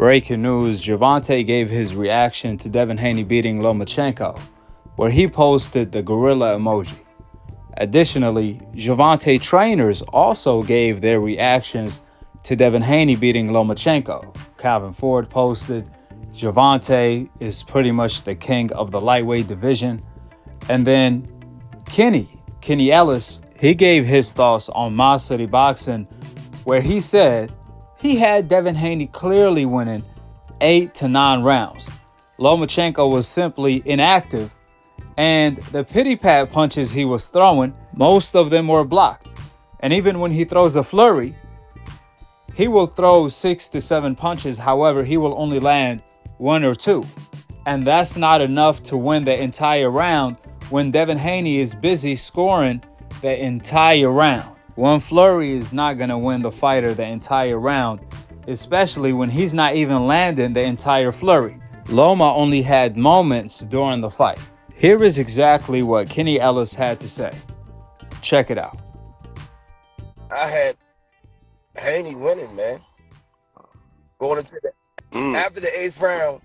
Breaking news, Gervonta gave his reaction to Devin Haney beating Lomachenko, where he posted the gorilla emoji. Additionally, Gervonta trainers also gave their reactions to Devin Haney beating Lomachenko. Calvin Ford posted, Gervonta is pretty much the king of the lightweight division. And then Kenny Ellis, he gave his thoughts on My City Boxing, where he said he had Devin Haney clearly winning 8 to 9 rounds. Lomachenko was simply inactive, and the pity pat punches he was throwing, most of them were blocked. And even when he throws a flurry, he will throw 6 to 7 punches. However, he will only land 1 or 2. And that's not enough to win the entire round when Devin Haney is busy scoring the entire round. One flurry is not going to win the fighter the entire round, especially when he's not even landing the entire flurry. Loma only had moments during the fight. Here is exactly what Kenny Ellis had to say. Check it out. I had Haney winning, man. Going into after the 8th round,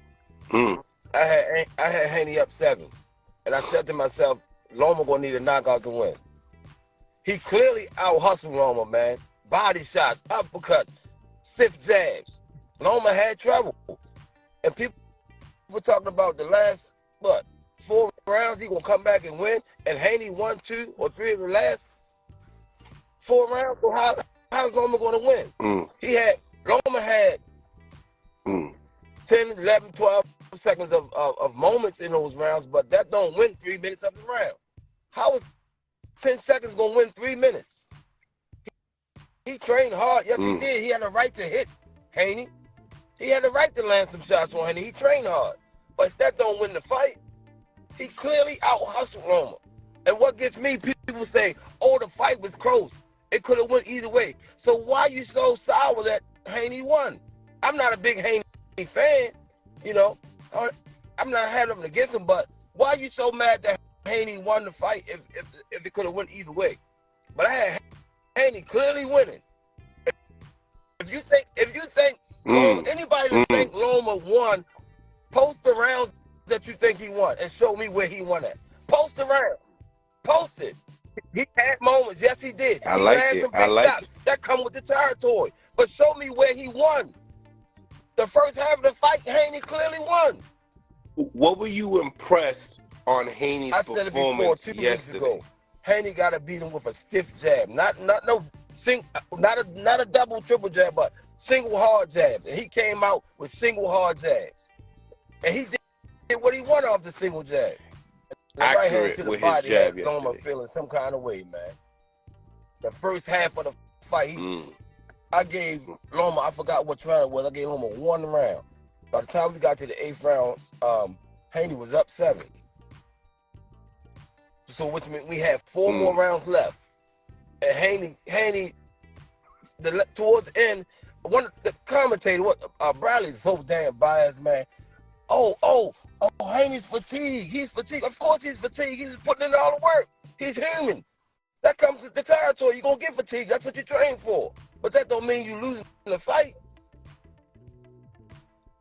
I had Haney up 7. And I said to myself, Loma gonna need a knockout to win. He clearly out-hustled Loma, man. Body shots, uppercuts, stiff jabs. Loma had trouble. And people were talking about the last, 4 rounds, he gonna come back and win. And Haney won 2 or 3 of the last 4 rounds. So how's Loma gonna win? Loma had 10, 11, 12 seconds of moments in those rounds, but that don't win 3 minutes of the round. How is 10 seconds gonna win 3 minutes? He trained hard. Yes, he did. He had a right to hit Haney. He had a right to land some shots on Haney. He trained hard. But that don't win the fight. He clearly out-hustled Loma. And what gets me, people say, oh, the fight was close. It could have went either way. So why you so sour that Haney won? I'm not a big Haney fan, you know. I'm not having nothing against him, but why you so mad that Haney won the fight if it could have went either way? But I had Haney clearly winning. If you think anybody that think Loma won, post the rounds that you think he won and show me where he won at. Post the round. Post it. He had moments. Yes, he did. I like it. That come with the territory. But show me where he won. The first half of the fight, Haney clearly won. What were you impressed on Haney's performance it before, 2 yesterday? weeks ago. Haney got to beat him with a stiff jab, not a double, triple jab, but single hard jabs. And he came out with single hard jabs, and he did what he wanted off the single jab. Accurate with his jab yesterday. Loma feeling some kind of way, man. The first half of the fight, I gave Loma, I forgot what round it was. I gave Loma 1 round. By the time we got to the 8th round, Haney was up 7. So which means we had 4 more rounds left. And Haney, towards the end, one of the commentator, Bradley's so damn biased, man. Oh, Haney's fatigued. He's fatigued. Of course he's fatigued. He's putting in all the work. He's human. That comes with the territory. You're going to get fatigued. That's what you train for. But that don't mean you losing the fight.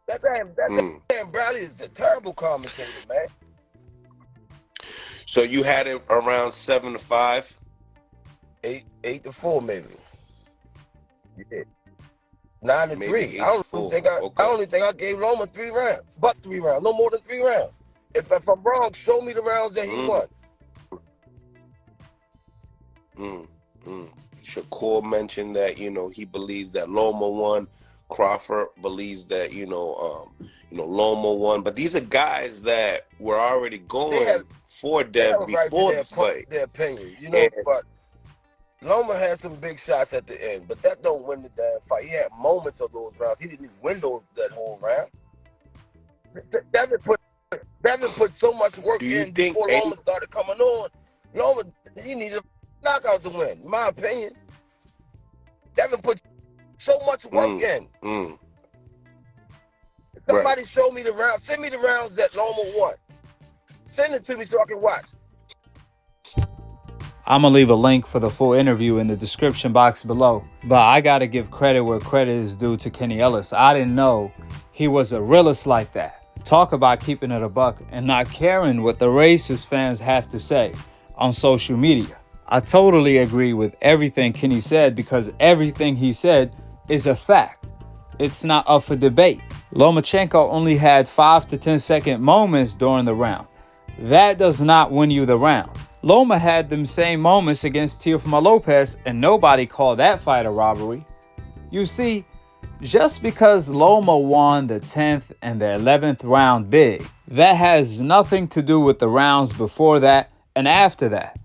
That damn Bradley is a terrible commentator, man. So you had it around 7 to 5? 8 to 4, maybe. Yeah. 9 to 3. I only think I gave Loma 3 rounds. But 3 rounds. No more than 3 rounds. If I'm wrong, show me the rounds that he won. Shakur mentioned that, he believes that Loma won. Crawford believes that, Loma won. But these are guys that were already going for Dev before the fight. Their opinion, but Loma had some big shots at the end, but that don't win the damn fight. He had moments of those rounds. He didn't even win that whole round. Devin put so much work in before Loma started coming on. Loma, he needed a knockout to win, in my opinion. Devin put so much work in. Somebody show me the rounds. Send me the rounds that Loma won. Send it to me so I can watch. I'm going to leave a link for the full interview in the description box below. But I got to give credit where credit is due to Kenny Ellis. I didn't know he was a realist like that. Talk about keeping it a buck and not caring what the racist fans have to say on social media. I totally agree with everything Kenny said because everything he said is a fact. It's not up for debate. Lomachenko only had 5 to 10 second moments during the round. That does not win you the round. Loma had them same moments against Teofimo Lopez, and nobody called that fight a robbery. You see, just because Loma won the 10th and the 11th round big, that has nothing to do with the rounds before that and after that.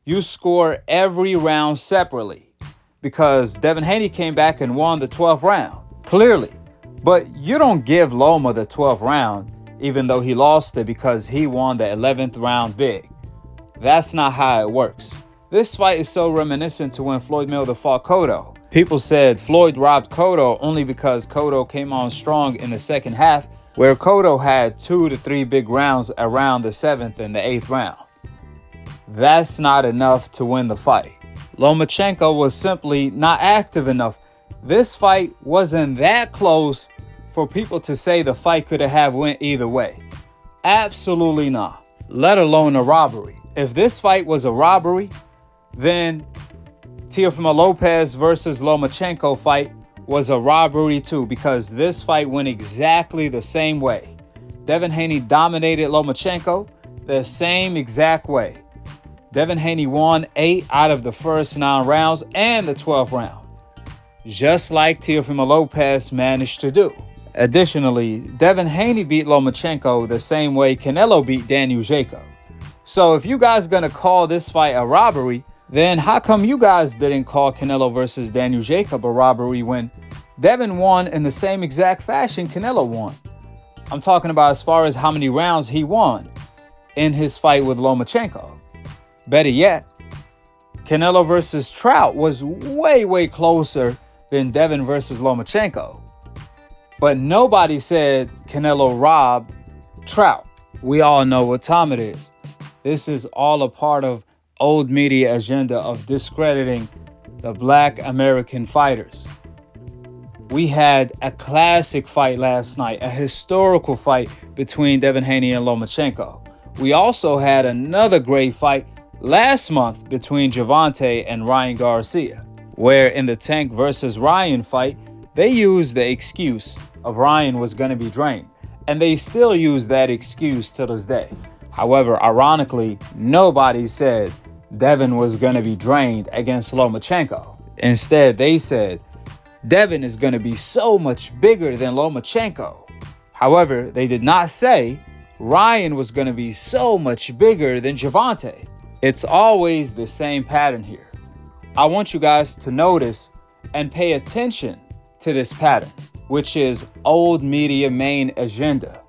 You score every round separately because Devin Haney came back and won the 12th round, clearly. But you don't give Loma the 12th round even though he lost it because he won the 11th round big. That's not how it works. This fight is so reminiscent to when Floyd Mayweather fought Cotto. People said Floyd robbed Cotto only because Cotto came on strong in the second half, where Cotto had 2 to 3 big rounds around the 7th and the 8th round. That's not enough to win the fight. Lomachenko was simply not active enough. This fight wasn't that close for people to say the fight could have went either way. Absolutely not, let alone a robbery. If this fight was a robbery, then Teofimo Lopez versus Lomachenko fight was a robbery too, because this fight went exactly the same way. Devin Haney dominated Lomachenko the same exact way. Devin Haney won 8 out of the first 9 rounds and the 12th round, just like Teofimo Lopez managed to do. Additionally, Devin Haney beat Lomachenko the same way Canelo beat Daniel Jacob. So if you guys gonna call this fight a robbery, then how come you guys didn't call Canelo versus Daniel Jacob a robbery when Devin won in the same exact fashion Canelo won? I'm talking about as far as how many rounds he won in his fight with Lomachenko. Better yet, Canelo versus Trout was way closer than Devin versus Lomachenko. But nobody said Canelo robbed Trout. We all know what time it is. This is all a part of old media agenda of discrediting the Black American fighters. We had a classic fight last night, a historical fight between Devin Haney and Lomachenko. We also had another great fight last month between Gervonta and Ryan Garcia, where in the Tank versus Ryan fight, they used the excuse of Ryan was going to be drained, and they still use that excuse to this day. However, ironically, nobody said Devin was going to be drained against Lomachenko. Instead, they said Devin is going to be so much bigger than Lomachenko. However, they did not say Ryan was going to be so much bigger than Gervonta. It's always the same pattern here. I want you guys to notice and pay attention to this pattern, which is old media main agenda.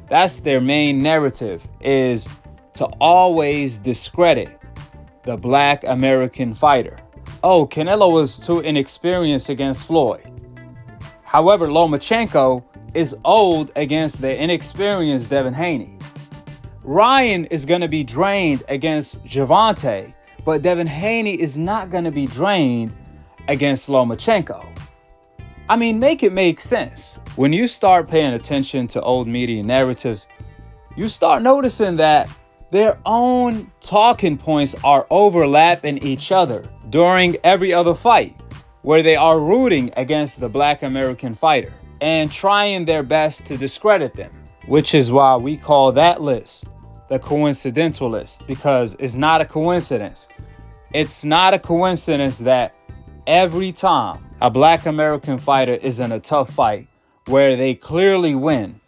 That's their main narrative, is to always discredit the Black American fighter. Oh, Canelo was too inexperienced against Floyd. However, Lomachenko is old against the inexperienced Devin Haney. Ryan is going to be drained against Gervonta, but Devin Haney is not going to be drained against Lomachenko. I mean, make it make sense. When you start paying attention to old media narratives, you start noticing that their own talking points are overlapping each other during every other fight, where they are rooting against the Black American fighter and trying their best to discredit them, which is why we call that list the coincidental list, because it's not a coincidence. It's not a coincidence that every time a Black American fighter is in a tough fight where they clearly win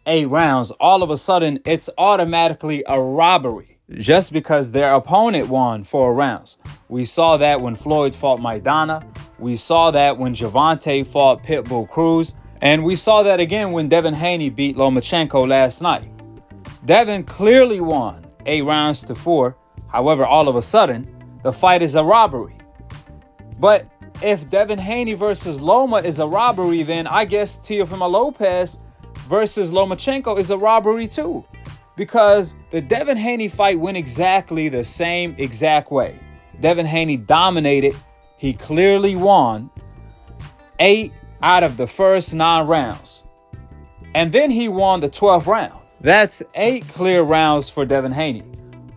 8 rounds, all of a sudden it's automatically a robbery just because their opponent won 4 rounds. We saw that when Floyd fought Maidana. We saw that when Gervonta fought Pitbull Cruz. And we saw that again when Devin Haney beat Lomachenko last night. Devin clearly won 8 rounds to 4. However, all of a sudden, the fight is a robbery. But if Devin Haney versus Loma is a robbery, then I guess Teofimo Lopez versus Lomachenko is a robbery too. Because the Devin Haney fight went exactly the same exact way. Devin Haney dominated. He clearly won 8 out of the first 9 rounds. And then he won the 12th round. That's 8 clear rounds for Devin Haney,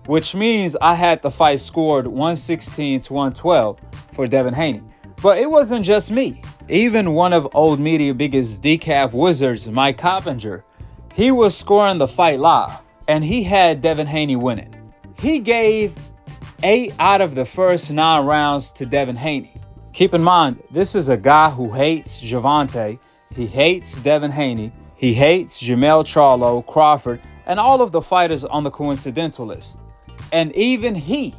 which means I had the fight scored 116 to 112 for Devin Haney. But it wasn't just me. Even one of old media biggest decaf wizards, Mike Coppinger, he was scoring the fight live, and he had Devin Haney winning. He gave 8 out of the first 9 rounds to Devin Haney. Keep in mind, this is a guy who hates Gervonta, he hates Devin Haney, he hates Jermell Charlo, Crawford, and all of the fighters on the coincidental list. And even he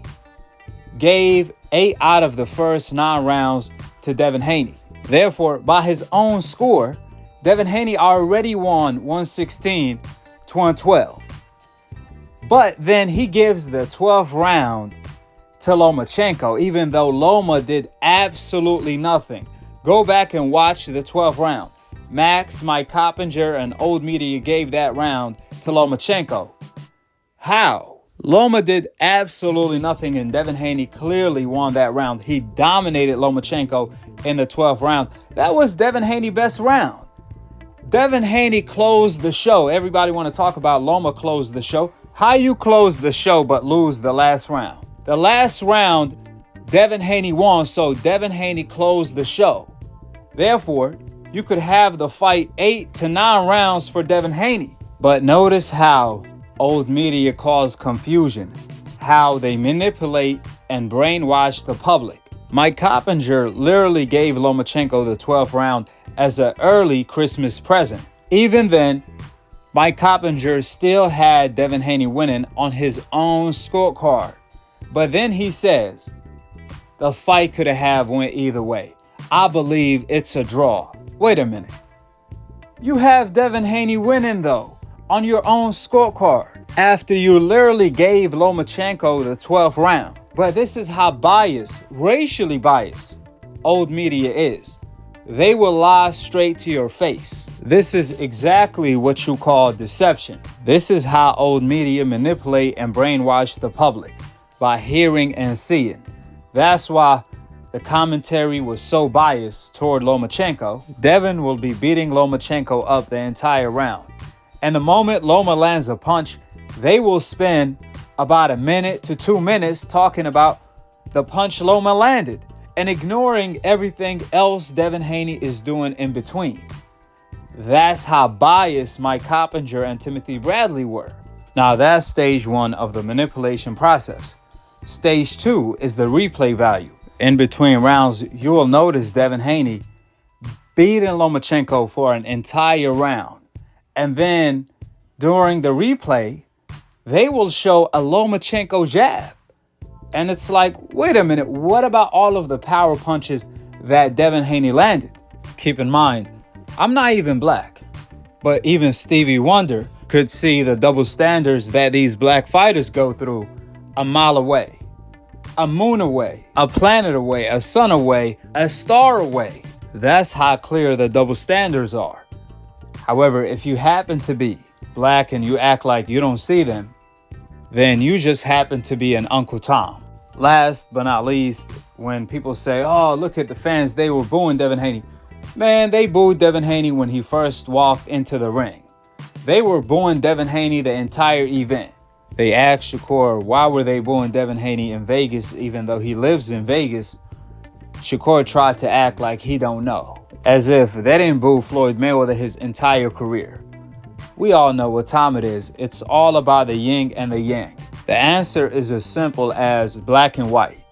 gave 8 out of the first 9 rounds to Devin Haney. Therefore, by his own score, Devin Haney already won 116 to 112. But then he gives the 12th round to Lomachenko, even though Loma did absolutely nothing. Go back and watch the 12th round. Max, Mike Coppinger, and old media gave that round to Lomachenko. How? Loma did absolutely nothing, and Devin Haney clearly won that round. He dominated Lomachenko in the 12th round. That was Devin Haney's best round. Devin Haney closed the show. Everybody want to talk about Loma closed the show. How you close the show but lose the last round? The last round, Devin Haney won, so Devin Haney closed the show. Therefore, you could have the fight 8 to 9 rounds for Devin Haney. But notice how old media cause confusion, how they manipulate and brainwash the public. Mike Coppinger literally gave Lomachenko the 12th round as an early Christmas present. Even then, Mike Coppinger still had Devin Haney winning on his own scorecard. But then he says, the fight could have went either way. I believe it's a draw. Wait a minute. You have Devin Haney winning though, on your own scorecard, after you literally gave Lomachenko the 12th round. But this is how biased, racially biased, old media is. They will lie straight to your face. This is exactly what you call deception. This is how old media manipulate and brainwash the public, by hearing and seeing. That's why the commentary was so biased toward Lomachenko. Devin will be beating Lomachenko up the entire round. And the moment Loma lands a punch, they will spend about a minute to 2 minutes talking about the punch Loma landed and ignoring everything else Devin Haney is doing in between. That's how biased Mike Coppinger and Timothy Bradley were. Now that's stage 1 of the manipulation process. Stage 2 is the replay value. In between rounds, you will notice Devin Haney beating Lomachenko for an entire round. And then during the replay, they will show a Lomachenko jab. And it's like, wait a minute, what about all of the power punches that Devin Haney landed? Keep in mind, I'm not even black, but even Stevie Wonder could see the double standards that these black fighters go through a mile away, a moon away, a planet away, a sun away, a star away. That's how clear the double standards are. However, if you happen to be black and you act like you don't see them, then you just happen to be an Uncle Tom. Last but not least, when people say, oh, look at the fans, they were booing Devin Haney. Man, they booed Devin Haney when he first walked into the ring. They were booing Devin Haney the entire event. They asked Shakur, why were they booing Devin Haney in Vegas even though he lives in Vegas? Shakur tried to act like he don't know, as if they didn't boo Floyd Mayweather his entire career. We all know what time it is. It's all about the yin and the yang. The answer is as simple as black and white.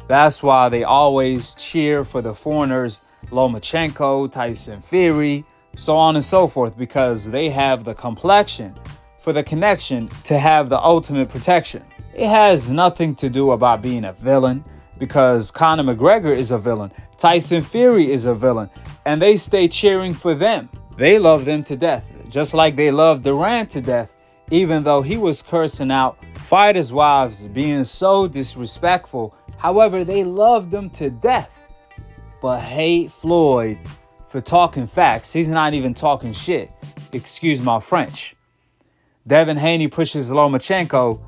That's why they always cheer for the foreigners, Lomachenko, Tyson Fury, so on and so forth, because they have the complexion for the connection to have the ultimate protection. It has nothing to do about being a villain, because Conor McGregor is a villain, Tyson Fury is a villain, and they stay cheering for them. They love them to death, just like they love Durant to death, even though he was cursing out fighters' wives, being so disrespectful. However, they loved them to death, but hate Floyd for talking facts. He's not even talking shit. Excuse my French. Devin Haney pushes Lomachenko.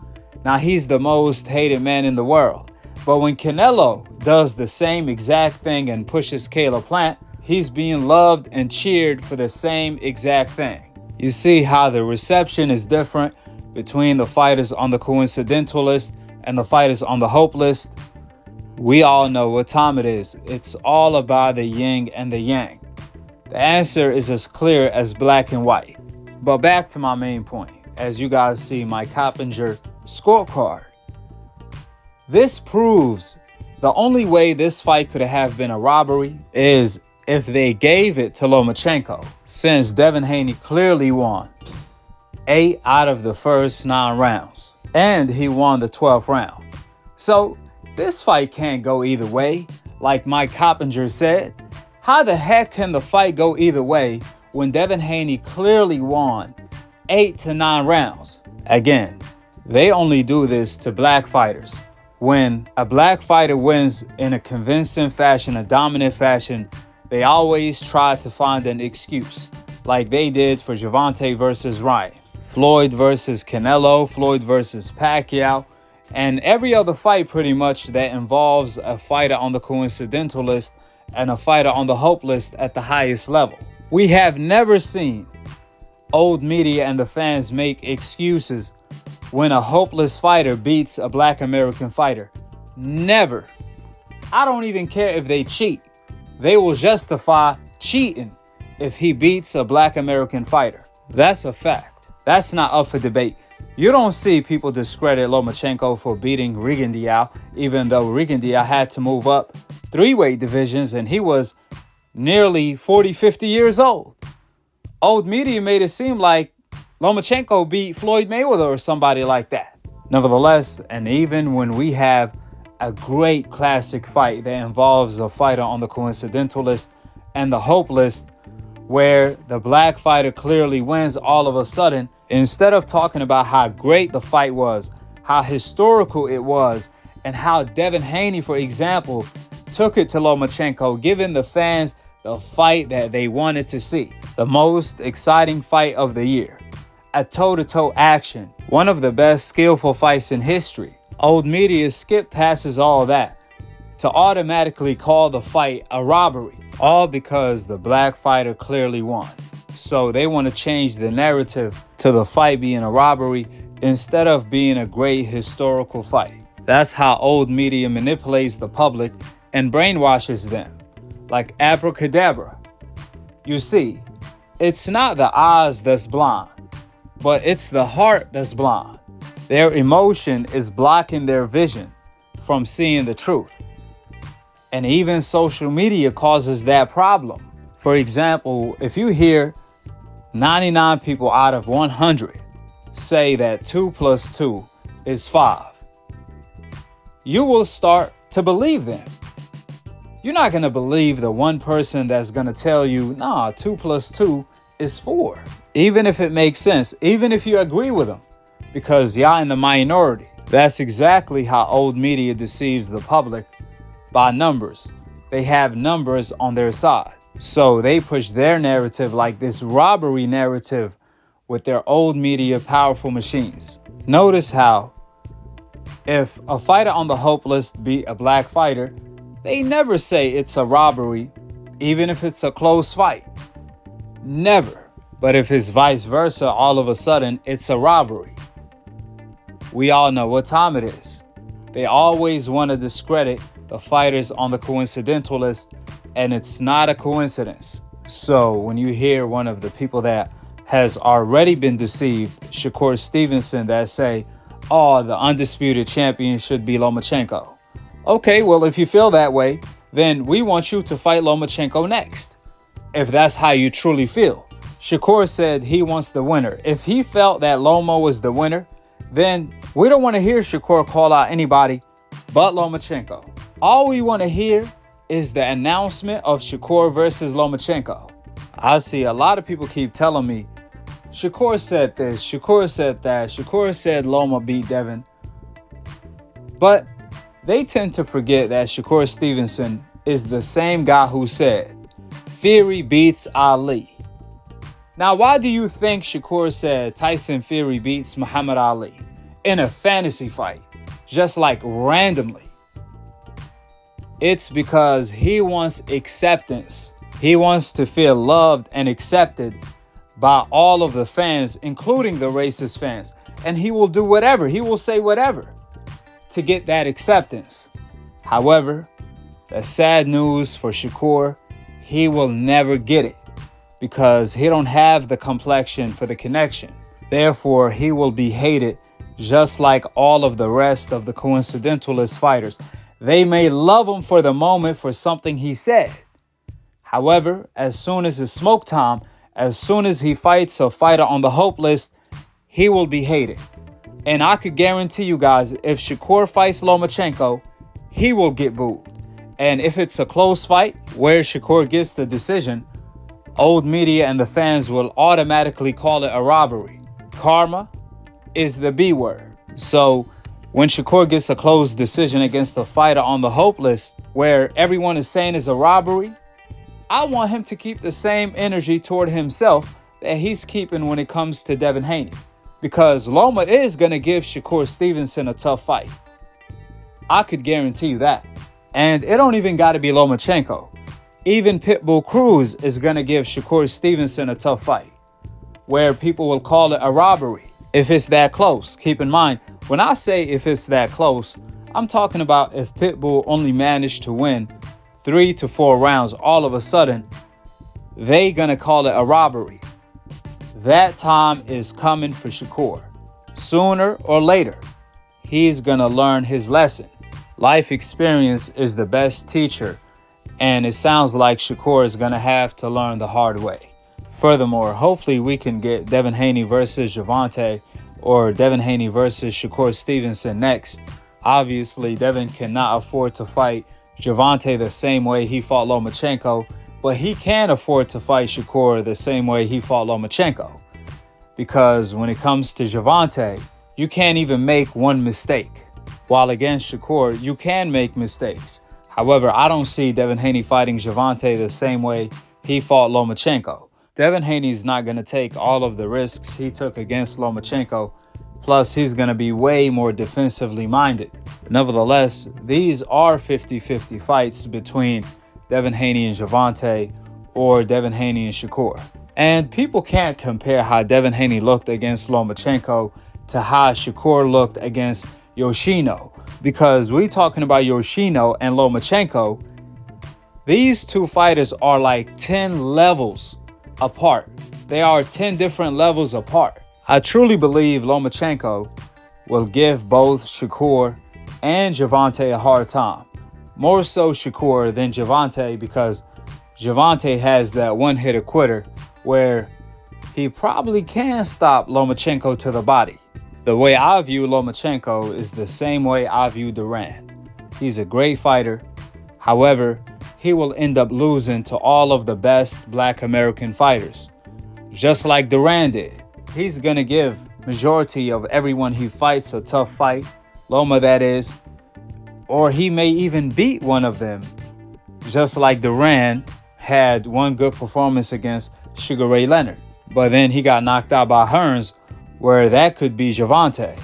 Now he's the most hated man in the world. But when Canelo does the same exact thing and pushes Caleb Plant, he's being loved and cheered for the same exact thing. You see how the reception is different between the fighters on the coincidental list and the fighters on the hope list? We all know what time it is. It's all about the yin and the yang. The answer is as clear as black and white. But back to my main point. As you guys see my Coppinger scorecard, this proves the only way this fight could have been a robbery is if they gave it to Lomachenko, since Devin Haney clearly won 8 out of the first 9 rounds, and he won the 12th round. So this fight can't go either way. Like Mike Coppinger said, how the heck can the fight go either way when Devin Haney clearly won 8 to 9 rounds? Again, they only do this to black fighters. When a black fighter wins in a convincing fashion, a dominant fashion, they always try to find an excuse, like they did for Gervonta versus Ryan, Floyd versus Canelo, Floyd versus Pacquiao, and every other fight pretty much that involves a fighter on the coincidental list and a fighter on the hope list at the highest level. We have never seen old media and the fans make excuses when a hopeless fighter beats a black American fighter. Never. I don't even care if they cheat. They will justify cheating if he beats a black American fighter. That's a fact. That's not up for debate. You don't see people discredit Lomachenko for beating Rigondeaux, even though Rigondeaux had to move up 3 weight divisions and he was nearly 40, 50 years old. Old media made it seem like Lomachenko beat Floyd Mayweather or somebody like that. Nevertheless, and even when we have a great classic fight that involves a fighter on the coincidental list and the hope list, where the black fighter clearly wins all of a sudden, instead of talking about how great the fight was, how historical it was, and how Devin Haney, for example, took it to Lomachenko, giving the fans the fight that they wanted to see. The most exciting fight of the year. A toe-to-toe action. One of the best skillful fights in history. Old media skip passes all that to automatically call the fight a robbery, all because the black fighter clearly won. So they want to change the narrative to the fight being a robbery instead of being a great historical fight. That's how old media manipulates the public and brainwashes them, like abracadabra. You see, it's not the eyes that's blind, but it's the heart that's blind. Their emotion is blocking their vision from seeing the truth. And even social media causes that problem. For example, if you hear 99 people out of 100 say that 2 + 2 is 5, you will start to believe them. You're not going to believe the one person that's going to tell you, nah, 2 + 2 is 4. Even if it makes sense, even if you agree with them, because y'all in the minority. That's exactly how old media deceives the public, by numbers. They have numbers on their side. So they push their narrative like this robbery narrative with their old media powerful machines. Notice how if a fighter on the hope list beat a black fighter, they never say it's a robbery, even if it's a close fight. Never. But if it's vice versa, all of a sudden, it's a robbery. We all know what time it is. They always want to discredit the fighters on the coincidental list, and it's not a coincidence. So when you hear one of the people that has already been deceived, Shakur Stevenson, that say, oh, the undisputed champion should be Lomachenko. Okay, well, if you feel that way, then we want you to fight Lomachenko next, if that's how you truly feel. Shakur said he wants the winner. If he felt that Lomo was the winner, then we don't want to hear Shakur call out anybody but Lomachenko. All we want to hear is the announcement of Shakur versus Lomachenko. I see a lot of people keep telling me, Shakur said this, Shakur said that, Shakur said Loma beat Devin. But they tend to forget that Shakur Stevenson is the same guy who said, Fury beats Ali. Now, why do you think Shakur said Tyson Fury beats Muhammad Ali in a fantasy fight, just like randomly? It's because he wants acceptance. He wants to feel loved and accepted by all of the fans, including the racist fans. And he will do whatever, he will say whatever to get that acceptance. However, that's sad news for Shakur. He will never get it because he don't have the complexion for the connection. Therefore, he will be hated just like all of the rest of the coincidentalist fighters. They may love him for the moment for something he said. However, as soon as it's smoke time, as soon as he fights a fighter on the hope list, he will be hated. And I could guarantee you guys, if Shakur fights Lomachenko, he will get booed. And if it's a close fight where Shakur gets the decision, old media and the fans will automatically call it a robbery. Karma is the B word. So when Shakur gets a close decision against a fighter on the hope list where everyone is saying is a robbery, I want him to keep the same energy toward himself that he's keeping when it comes to Devin Haney. Because Loma is going to give Shakur Stevenson a tough fight. I could guarantee you that. And it don't even got to be Lomachenko. Even Pitbull Cruz is going to give Shakur Stevenson a tough fight, where people will call it a robbery if it's that close. Keep in mind, when I say if it's that close, I'm talking about if Pitbull only managed to win 3 to 4 rounds, all of a sudden, they gonna call it a robbery. That time is coming for Shakur. Sooner or later, he's gonna learn his lesson. Life experience is the best teacher, and it sounds like Shakur is gonna have to learn the hard way. Furthermore, hopefully we can get Devin Haney versus Gervonta or Devin Haney versus Shakur Stevenson next. Obviously, Devin cannot afford to fight Gervonta the same way he fought Lomachenko, but he can afford to fight Shakur the same way he fought Lomachenko. Because when it comes to Gervonta, you can't even make one mistake. While against Shakur, you can make mistakes. However, I don't see Devin Haney fighting Gervonta the same way he fought Lomachenko. Devin Haney's not going to take all of the risks he took against Lomachenko. Plus, he's going to be way more defensively minded. Nevertheless, these are 50-50 fights between Devin Haney and Gervonta or Devin Haney and Shakur. And people can't compare how Devin Haney looked against Lomachenko to how Shakur looked against Yoshino. Because we're talking about Yoshino and Lomachenko, these two fighters are like 10 levels apart. They are 10 different levels apart. I truly believe Lomachenko will give both Shakur and Gervonta a hard time. More so Shakur than Gervonta, because Gervonta has that one-hitter quitter where he probably can stop Lomachenko to the body. The way I view Lomachenko is the same way I view Duran. He's a great fighter. However, he will end up losing to all of the best Black American fighters, just like Duran did. He's going to give majority of everyone he fights a tough fight, Loma that is, or he may even beat one of them, just like Duran had one good performance against Sugar Ray Leonard. But then he got knocked out by Hearns, where that could be Gervonta,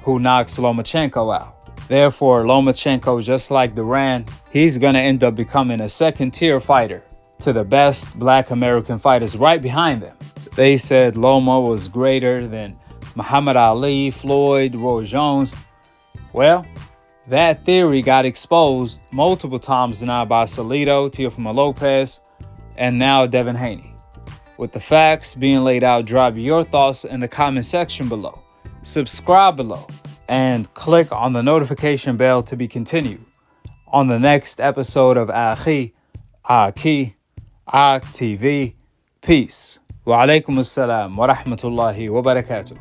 who knocks Lomachenko out. Therefore, Lomachenko, just like Duran, he's going to end up becoming a second-tier fighter to the best Black American fighters right behind them. They said Loma was greater than Muhammad Ali, Floyd, Roy Jones. Well, that theory got exposed multiple times now by Salido, Teofimo Lopez, and now Devin Haney. With the facts being laid out, drop your thoughts in the comment section below. Subscribe below and click on the notification bell to be continued on the next episode of Akhi, Akhi TV. Peace. Wa alaikum assalam wa rahmatullahi wa barakatuh.